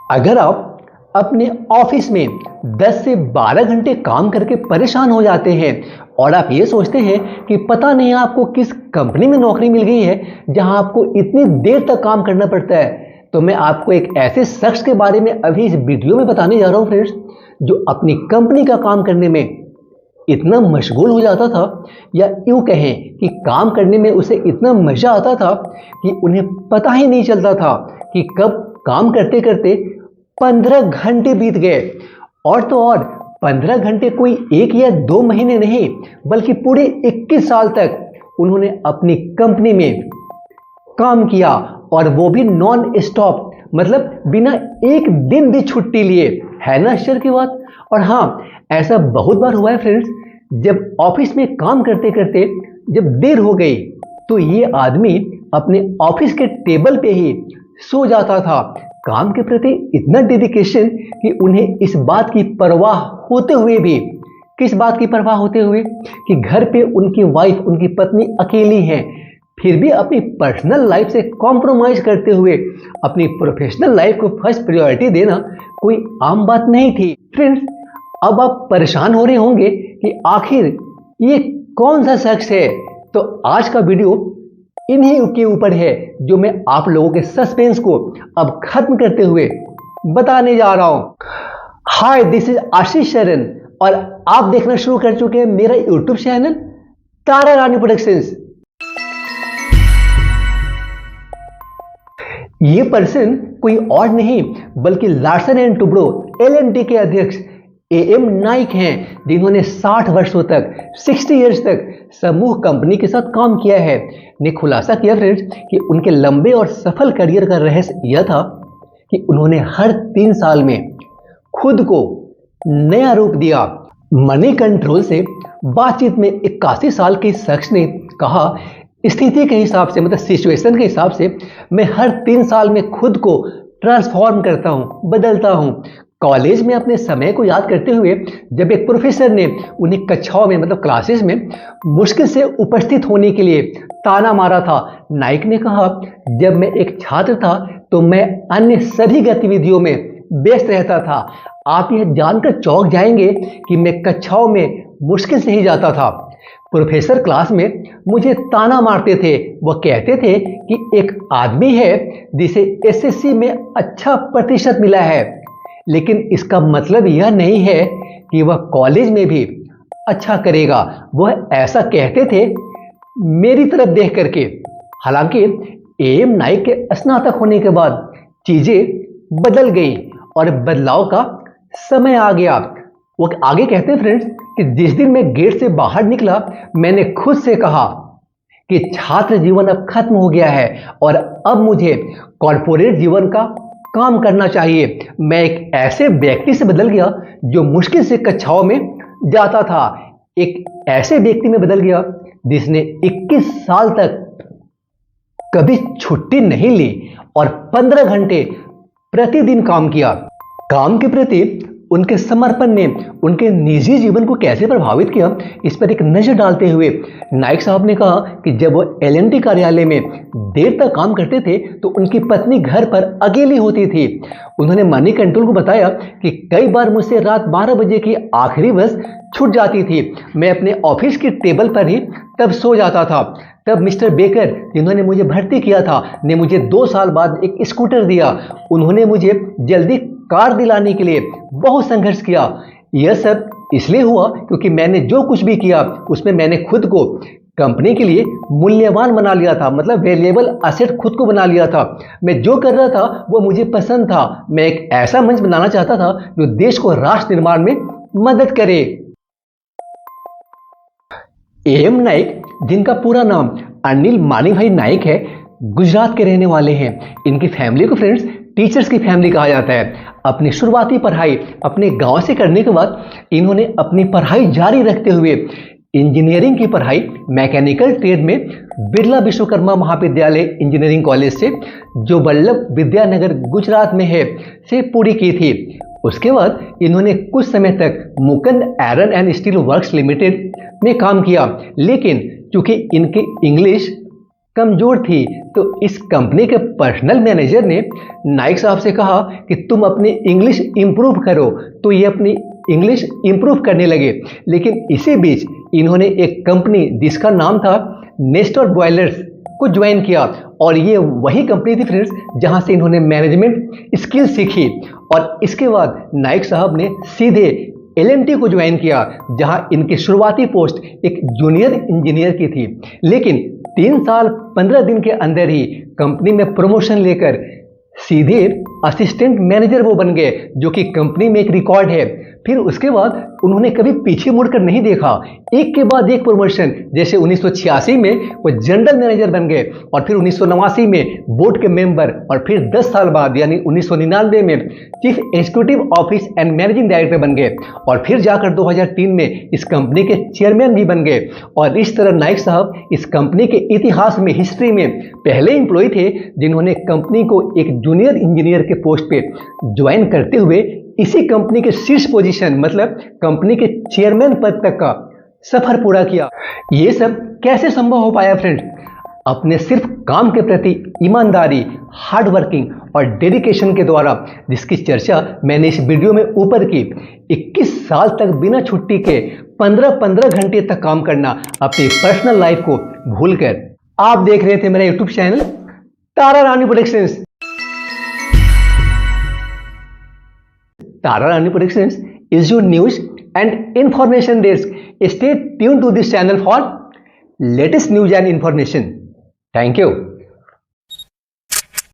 अगर आप अपने ऑफिस में 10 से 12 घंटे काम करके परेशान हो जाते हैं और आप ये सोचते हैं कि पता नहीं आपको किस कंपनी में नौकरी मिल गई है जहां आपको इतनी देर तक काम करना पड़ता है, तो मैं आपको एक ऐसे शख्स के बारे में अभी इस वीडियो में बताने जा रहा हूं फ्रेंड्स, जो अपनी कंपनी का काम करने में इतना मशगूल हो जाता था, या यूं कहें कि काम करने में उसे इतना मजा आता था कि उन्हें पता ही नहीं चलता था कि कब काम करते करते 15 घंटे बीत गए। और तो और 15 घंटे कोई 1 या 2 महीने नहीं, बल्कि पूरे 21 साल तक उन्होंने अपनी कंपनी में काम किया, और वो भी नॉन स्टॉप, मतलब बिना एक दिन भी छुट्टी लिए। है ना आश्चर्य की बात। और हाँ, ऐसा बहुत बार हुआ है फ्रेंड्स, जब ऑफिस में काम करते करते जब देर हो गई तो ये आदमी अपने ऑफिस के टेबल पे ही सो जाता था। काम के प्रति इतना डेडिकेशन कि उन्हें इस बात की परवाह होते हुए भी, किस बात की परवाह होते हुए कि घर पे उनकी वाइफ, उनकी पत्नी अकेली है, फिर भी अपनी पर्सनल लाइफ से कॉम्प्रोमाइज करते हुए अपनी प्रोफेशनल लाइफ को फर्स्ट प्रायोरिटी देना कोई आम बात नहीं थी। फ्रेंड्स, अब आप परेशान हो रहे होंगे कि आखिर ये कौन सा शख्स है, तो आज का वीडियो इन्हीं के ऊपर है, जो मैं आप लोगों के सस्पेंस को अब खत्म करते हुए बताने जा रहा हूं। हाय, दिस इज आशीष शरण और आप देखना शुरू कर चुके हैं मेरा यूट्यूब चैनल तारा रानी प्रोडक्शंस। ये पर्सन कोई और नहीं बल्कि लार्सन एंड टुब्रो LNT के अध्यक्ष AM नाइक हैं, जिन्होंने 60 वर्षों तक, 60 इयर्स तक समूह कंपनी के साथ काम किया है। ने खुलासा किया फ्रेंड्स कि उनके लंबे और सफल करियर का रहस्य यह था कि उन्होंने हर 3 साल में खुद को नया रूप दिया। मनी कंट्रोल से बातचीत में 81 साल के शख्स ने कहा, स्थिति के हिसाब से, मतलब सिचुएशन के हिसाब से मैं हर 3 साल में खुद को ट्रांसफॉर्म करता हूं, बदलता हूं। कॉलेज में अपने समय को याद करते हुए जब एक प्रोफेसर ने उन्हें कक्षाओं में, मतलब क्लासेस में मुश्किल से उपस्थित होने के लिए ताना मारा था, नाइक ने कहा, जब मैं एक छात्र था तो मैं अन्य सभी गतिविधियों में व्यस्त रहता था। आप यह जानकर चौंक जाएंगे कि मैं कक्षाओं में मुश्किल से ही जाता था। प्रोफेसर क्लास में मुझे ताना मारते थे। वह कहते थे कि एक आदमी है जिसे SSC में अच्छा प्रतिशत मिला है, लेकिन इसका मतलब यह नहीं है कि वह कॉलेज में भी अच्छा करेगा। वह ऐसा कहते थे मेरी तरफ देख करके। हालांकि AM नाइक के स्नातक होने के बाद चीजें बदल गई और बदलाव का समय आ गया। वो आगे कहते हैं फ्रेंड्स कि जिस दिन मैं गेट से बाहर निकला, मैंने खुद से कहा कि छात्र जीवन अब खत्म हो गया है और अब मुझे कॉर्पोरेट जीवन का काम करना चाहिए। मैं एक ऐसे व्यक्ति से बदल गया जो मुश्किल से कक्षाओं में जाता था, एक ऐसे व्यक्ति में बदल गया जिसने 21 साल तक कभी छुट्टी नहीं ली और 15 घंटे प्रतिदिन काम किया। काम के प्रति उनके समर्पण ने उनके निजी जीवन को कैसे प्रभावित किया, इस पर एक नजर डालते हुए नाइक साहब ने कहा कि जब वो LNT कार्यालय में देर तक काम करते थे तो उनकी पत्नी घर पर अकेली होती थी। उन्होंने मनी कंट्रोल को बताया कि कई बार मुझसे रात 12 बजे की आखिरी बस छूट जाती थी। मैं अपने ऑफिस के टेबल पर ही तब सो जाता था। तब मिस्टर बेकर, जिन्होंने मुझे भर्ती किया था, ने मुझे 2 साल बाद एक स्कूटर दिया। उन्होंने मुझे जल्दी कार दिलाने के लिए बहुत संघर्ष किया। यह सब इसलिए हुआ क्योंकि मैंने जो कुछ भी किया उसमें मैंने खुद को कंपनी के लिए मूल्यवान बना लिया था, मतलब वैल्यूएबल एसेट खुद को बना लिया था। मैं जो कर रहा था वो मुझे पसंद था। मैं एक ऐसा मंच बनाना चाहता था जो देश को राष्ट्र निर्माण में मदद करे। AM नाइक, जिनका पूरा नाम अनिल मानीभाई नाइक है, गुजरात के रहने वाले हैं। इनकी फैमिली को फ्रेंड्स टीचर्स की फैमिली कहा जाता है। अपनी शुरुआती पढ़ाई अपने गांव से करने के बाद इन्होंने अपनी पढ़ाई जारी रखते हुए इंजीनियरिंग की पढ़ाई मैकेनिकल ट्रेड में बिरला विश्वकर्मा महाविद्यालय इंजीनियरिंग कॉलेज से, जो वल्लभ विद्यानगर गुजरात में है, से पूरी की थी। उसके बाद इन्होंने कुछ समय तक Mukund iron and steel works limited में काम किया, लेकिन चूंकि इनकी इंग्लिश कमजोर थी, तो इस कंपनी के पर्सनल मैनेजर ने नाइक साहब से कहा कि तुम अपनी इंग्लिश इंप्रूव करो। तो ये अपनी इंग्लिश इंप्रूव करने लगे। लेकिन इसी बीच इन्होंने एक कंपनी जिसका नाम था नेस्टर बॉयलर्स को ज्वाइन किया, और ये वही कंपनी थी फ्रेंड्स जहां से इन्होंने मैनेजमेंट स्किल सीखी। और इसके बाद नाइक साहब ने सीधे एलएनटी को ज्वाइन किया, जहां इनकी शुरुआती पोस्ट एक जूनियर इंजीनियर की थी। लेकिन 3 साल 15 दिन के अंदर ही कंपनी में प्रमोशन लेकर सीधे असिस्टेंट मैनेजर वो बन गए, जो कि कंपनी में एक रिकॉर्ड है। फिर उसके बाद उन्होंने कभी पीछे मुड़कर नहीं देखा, एक के बाद एक प्रमोशन। जैसे 1986 में वो जनरल मैनेजर बन गए, और फिर 1989 में बोर्ड के मेंबर, और फिर 10 साल बाद यानी 1999 में chief executive office and managing director बन गए, और फिर जाकर 2003 में इस कंपनी के चेयरमैन भी बन गए। और इस तरह नाइक साहब इस कंपनी के इतिहास में, हिस्ट्री में पहले एम्प्लॉय थे जिन्होंने कंपनी को एक जूनियर इंजीनियर के पोस्ट पे ज्वाइन करते हुए इसी कंपनी के शीर्ष पोजीशन, मतलब कंपनी के चेयरमैन पद तक का सफर पूरा किया। ये सब कैसे संभव हो पाया फ्रेंड्स? अपने सिर्फ काम के प्रति ईमानदारी, हार्ड वर्किंग और डेडिकेशन के द्वारा, जिसकी चर्चा मैंने इस वीडियो में ऊपर की। 21 साल तक बिना छुट्टी के 15-15 घंटे तक काम करना, अपनी पर्सनल लाइफ को भूलकर। आप देख रहे थे मेरा YouTube channel Tara Rani productions. Tara Rani Productions is your news and information desk. Stay tuned to this channel for latest news and information. Thank you.